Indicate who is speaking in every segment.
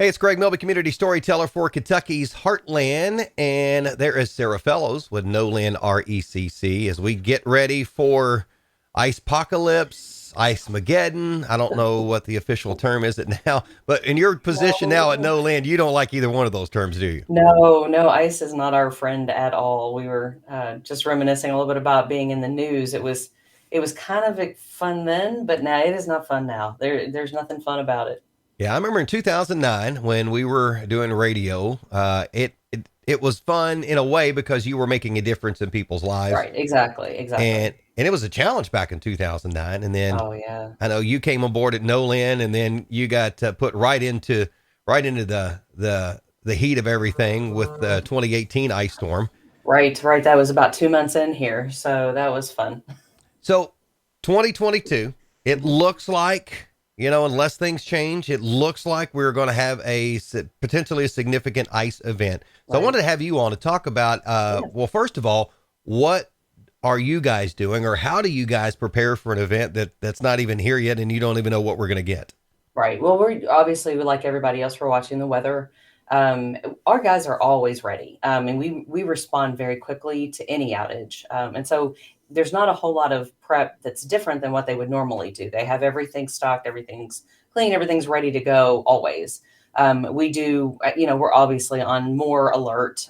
Speaker 1: Hey, it's Greg Milby, Community Storyteller for Kentucky's Heartland, and there is Sarah Fellows with Nolin RECC as we get ready for Ice Apocalypse, Ice Mageddon. I don't know what the official term is it now, but in your position now at
Speaker 2: No,
Speaker 1: Nolin, you don't like either one of those terms, do you?
Speaker 2: no, ICE is not our friend at all. We were just reminiscing a little bit about being in the news. It was kind of fun then, but now it is not fun now. There's nothing fun about it.
Speaker 1: Yeah, I remember in 2009 when we were doing radio. It was fun in a way because you were making a difference in people's lives,
Speaker 2: Right, exactly.
Speaker 1: and it was a challenge back in 2009. And then
Speaker 2: Oh yeah,
Speaker 1: I know you came aboard at Nolin, and then you got put right into the heat of everything with the 2018 ice storm.
Speaker 2: right. That was about 2 months in here, so that was fun.
Speaker 1: So 2022, it
Speaker 2: Mhm.
Speaker 1: looks like, unless things change, it looks like we're going to have potentially a significant ice event. So I
Speaker 2: Right.
Speaker 1: wanted to have you on to talk about,
Speaker 2: Yeah.
Speaker 1: well, first of all, what are you guys doing, or how do you guys prepare for an event that's not even here yet, and you don't even know what we're going to get?
Speaker 2: Right. Well, we're obviously like everybody else, we're watching the weather. Um, our guys are always ready, and we respond very quickly to any outage. And so there's not a whole lot of prep that's different than what they would normally do. They have everything stocked, everything's clean, everything's ready to go always. We do, we're obviously on more alert.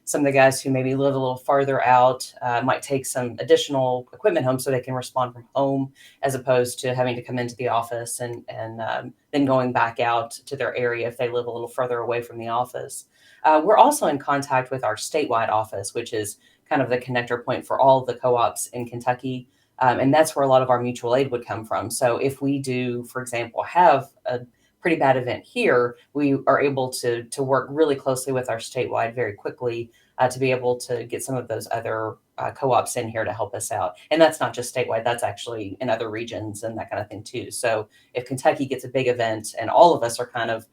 Speaker 2: Some of the guys who maybe live a little farther out might take some additional equipment home so they can respond from home as opposed to having to come into the office and then going back out to their area if they live a little further away from the office. We're also in contact with our statewide office, which is kind of the connector point for all of the co-ops in Kentucky. And that's where a lot of our mutual aid would come from. So if we do, for example, have a pretty bad event here, we are able to work really closely with our statewide very quickly to be able to get some of those other co-ops in here to help us out. And that's not just statewide, that's actually in other regions and that kind of thing too. So if Kentucky gets a big event and all of us are kind of,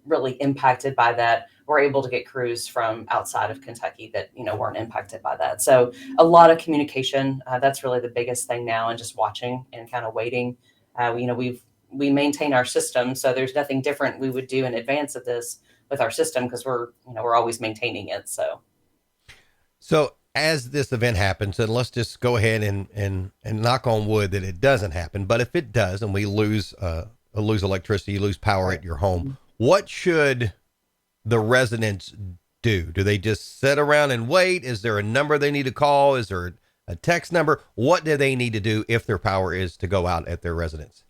Speaker 2: really impacted by that, we're able to get crews from outside of Kentucky that, weren't impacted by that. So a lot of communication, that's really the biggest thing now, and just watching and kind of waiting. We maintain our system, so there's nothing different we would do in advance of this with our system because we're always maintaining it. So
Speaker 1: So as this event happens, and let's just go ahead and knock on wood that it doesn't happen. But if it does, and we lose electricity, you lose power
Speaker 2: right.
Speaker 1: at your home, what should the residents do? Do they just sit around and wait? Is there a number they need to call? Is there a text number? What do they need to do if their power is to go out at their residence?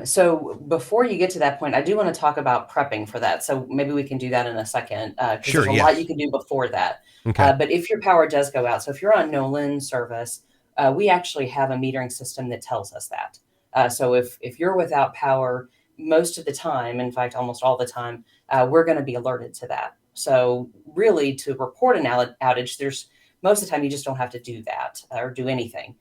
Speaker 2: So before you get to that point, I do want to talk about prepping for that. So maybe we can do that in a second because
Speaker 1: Sure.
Speaker 2: there's a lot you
Speaker 1: Yes.
Speaker 2: can do before that.
Speaker 1: Okay.
Speaker 2: But if your power does go out, so if you're on Nolin service, we actually have a metering system that tells us that. So if you're without power, most of the time, in fact, almost all the time, we're going to be alerted to that. So really, to report an outage, there's most of the time you just don't have to do that or do anything.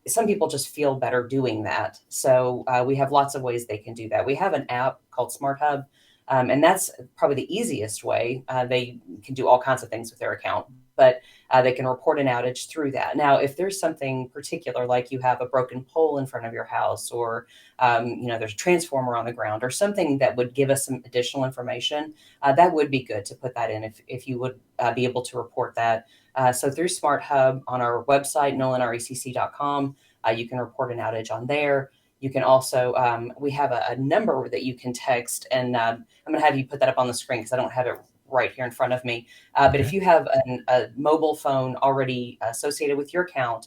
Speaker 2: Some people just feel better doing that. So we have lots of ways they can do that. We have an app called Smart Hub, and that's probably the easiest way. They can do all kinds of things with their account, but they can report an outage through that. Now, if there's something particular, like you have a broken pole in front of your house, or there's a transformer on the ground, or something that would give us some additional information, that would be good to put that in if you would be able to report that. So through Smart Hub on our website, nolinrecc.com, you can report an outage on there. You can also, we have a number that you can text, and I'm going to have you put that up on the screen because I don't have it right here in front of me. But if
Speaker 1: Okay.
Speaker 2: you have a mobile phone already associated with your account,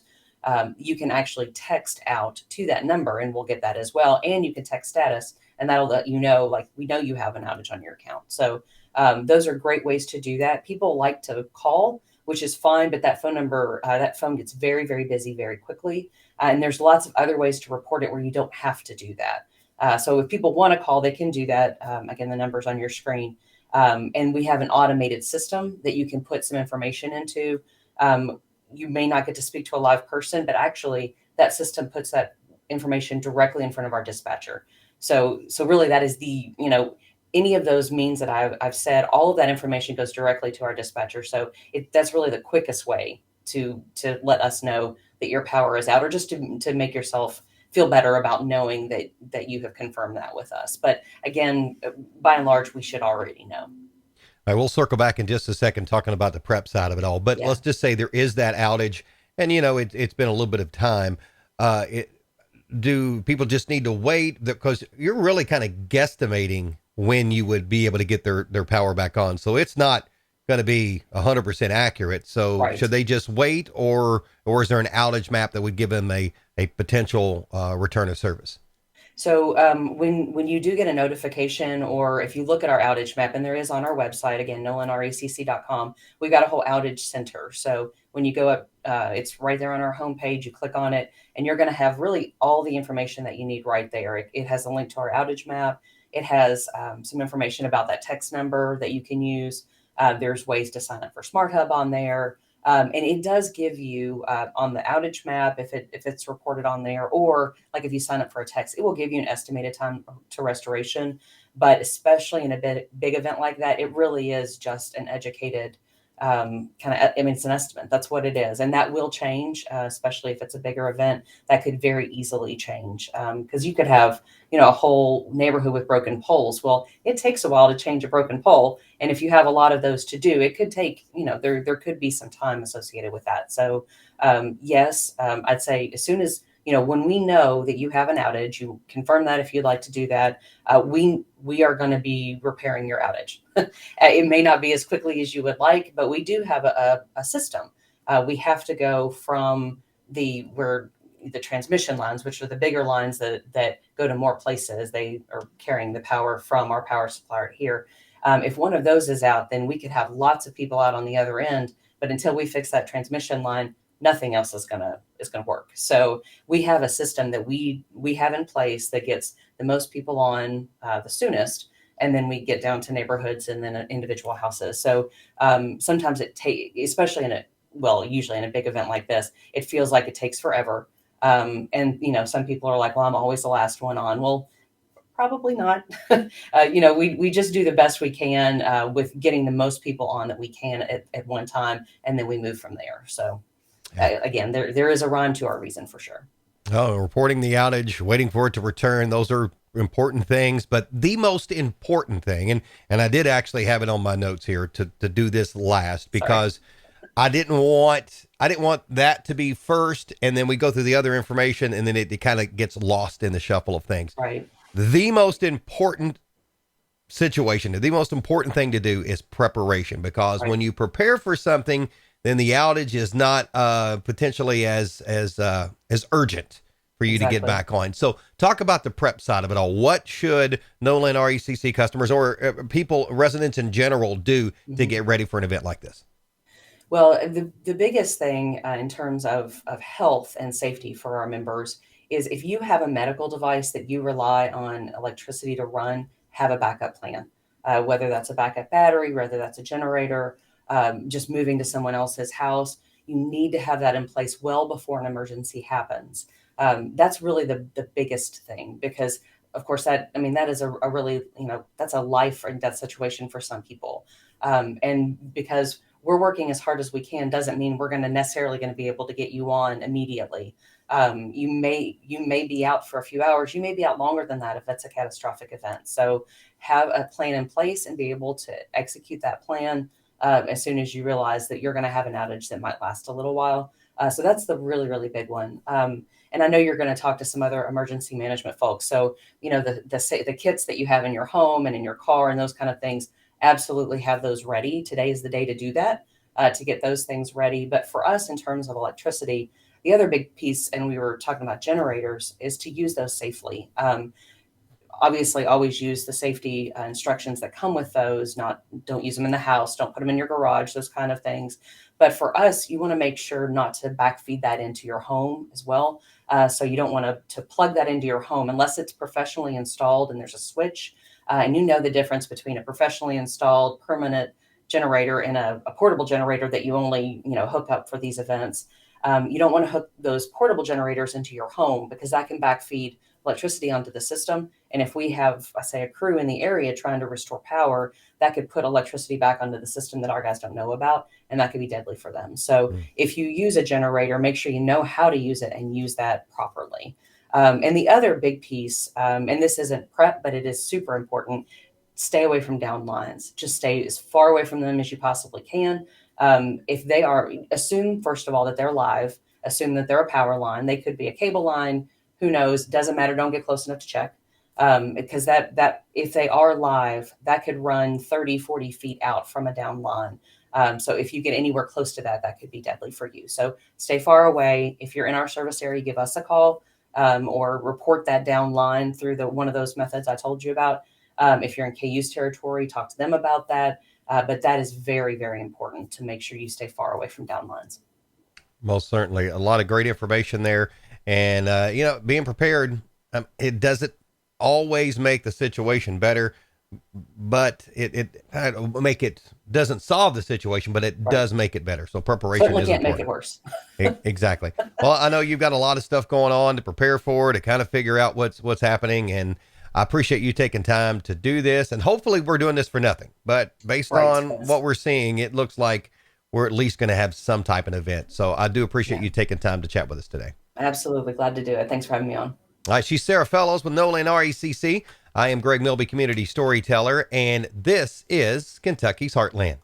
Speaker 2: you can actually text out to that number and we'll get that as well. And you can text status, and that'll let you know, like, we know you have an outage on your account. So those are great ways to do that. People like to call, which is fine, but that phone gets very, very busy very quickly. And there's lots of other ways to report it where you don't have to do that. So if people want to call, they can do that. Again, the number's on your screen. And we have an automated system that you can put some information into. You may not get to speak to a live person, but actually that system puts that information directly in front of our dispatcher. So really that is any of those means that I've said, all of that information goes directly to our dispatcher. So that's really the quickest way to let us know that your power is out, or just to make yourself feel better about knowing that you have confirmed that with us. But again, by and large, we should already know.
Speaker 1: All right, we'll circle back in just a second talking about the prep side of it all. But
Speaker 2: Yeah.
Speaker 1: let's just say there is that outage, and it's been a little bit of time. It Do people just need to wait? Because you're really kind of guesstimating when you would be able to get their power back on. So it's not going to be 100% accurate. So
Speaker 2: Right.
Speaker 1: should they just wait, or is there an outage map that would give them a potential return of service?
Speaker 2: So when you do get a notification, or if you look at our outage map, and there is on our website, again, nolinrecc.com, we've got a whole outage center. So when you go up, it's right there on our homepage. You click on it, and you're going to have really all the information that you need right there. It has a link to our outage map. It has some information about that text number that you can use. There's ways to sign up for Smart Hub on there. And it does give you on the outage map, if it's reported on there, or like if you sign up for a text, it will give you an estimated time to restoration. But especially in a big event like that, it really is just an educated kind of, I mean, it's an estimate. That's what it is. And that will change, especially if it's a bigger event. That could very easily change, because you could have, a whole neighborhood with broken poles. Well, it takes a while to change a broken pole. And if you have a lot of those to do, it could take, there could be some time associated with that. So, yes, I'd say as soon as, when we know that you have an outage, you confirm that if you'd like to do that, we are going to be repairing your outage. It may not be as quickly as you would like, but we do have a system. We have to go from where the transmission lines, which are the bigger lines that go to more places. They are carrying the power from our power supplier here. If one of those is out, then we could have lots of people out on the other end. But until we fix that transmission line, nothing else is gonna work. So we have a system that we have in place that gets the most people on the soonest, and then we get down to neighborhoods and then individual houses. So sometimes especially usually in a big event like this, it feels like it takes forever. And some people are like, well, I'm always the last one on. Well, probably not. We just do the best we can with getting the most people on that we can at one time, and then we move from there. So
Speaker 1: Yeah.
Speaker 2: again, there is a rhyme to our reason for sure.
Speaker 1: Oh, reporting the outage, waiting for it to return. Those are important things, but the most important thing, and I did actually have it on my notes here to do this last,
Speaker 2: Sorry.
Speaker 1: because I didn't want that to be first, and then we go through the other information, and then it kind of gets lost in the shuffle of things.
Speaker 2: Right.
Speaker 1: The most important situation, the most important thing to do is preparation, because
Speaker 2: Right.
Speaker 1: when you prepare for something, then the outage is not potentially as urgent for you to get
Speaker 2: Exactly.
Speaker 1: back on. So talk about the prep side of it all. What should Nolin RECC customers, or people, residents in general, do to
Speaker 2: Mhm.
Speaker 1: get ready for an event like this?
Speaker 2: Well, the biggest thing in terms of health and safety for our members is if you have a medical device that you rely on electricity to run, have a backup plan. Whether that's a backup battery, whether that's a generator, just moving to someone else's house, you need to have that in place well before an emergency happens. That's really the biggest thing, because of course that is a really, that's a life or death situation for some people. And because we're working as hard as we can doesn't mean we're necessarily going to be able to get you on immediately. You may be out for a few hours. You may be out longer than that if that's a catastrophic event. So have a plan in place and be able to execute that plan as soon as you realize that you're going to have an outage that might last a little while. So that's the really, really big one. And I know you're going to talk to some other emergency management folks. So the kits that you have in your home and in your car and those kind of things, absolutely have those ready. Today is the day to do that, to get those things ready. But for us, in terms of electricity, the other big piece, and we were talking about generators, is to use those safely. Obviously, always use the safety instructions that come with those. Don't use them in the house, don't put them in your garage, those kind of things. But for us, you want to make sure not to backfeed that into your home as well. So you don't want to plug that into your home unless it's professionally installed and there's a switch. And you know the difference between a professionally installed permanent generator and a portable generator that you only hook up for these events. You don't want to hook those portable generators into your home, because that can backfeed electricity onto the system. And if we have, I say, a crew in the area trying to restore power, that could put electricity back onto the system that our guys don't know about, and that could be deadly for them. So
Speaker 1: Mm.
Speaker 2: if you use a generator, make sure you know how to use it and use that properly. And the other big piece, and this isn't prep, but it is super important, stay away from down lines. Just stay as far away from them as you possibly can. If they are, assume first of all that they're live, assume that they're a power line. They could be a cable line, who knows, doesn't matter. Don't get close enough to check. Because that if they are live, that could run 30, 40 feet out from a down line. So if you get anywhere close to that, that could be deadly for you. So stay far away. If you're in our service area, give us a call, or report that down line through one of those methods I told you about. If you're in KU's territory, talk to them about that. But that is very, very important to make sure you stay far away from down lines.
Speaker 1: Most certainly. A lot of great information there. And, being prepared, it doesn't always make the situation better, but it doesn't solve the situation, but it does make it better. So preparation
Speaker 2: certainly
Speaker 1: is
Speaker 2: can't
Speaker 1: important.
Speaker 2: Make it worse.
Speaker 1: Exactly. Well, I know you've got a lot of stuff going on to prepare for, to kind of figure out what's happening. And I appreciate you taking time to do this, and hopefully we're doing this for nothing, but based on what we're seeing, it looks like we're at least going to have some type of event. So I do appreciate you taking time to chat with us today.
Speaker 2: Absolutely. Glad to do it. Thanks for having me on.
Speaker 1: All right. She's Sarah Fellows with Nolin RECC. I am Greg Milby, Community Storyteller, and this is Kentucky's Heartland.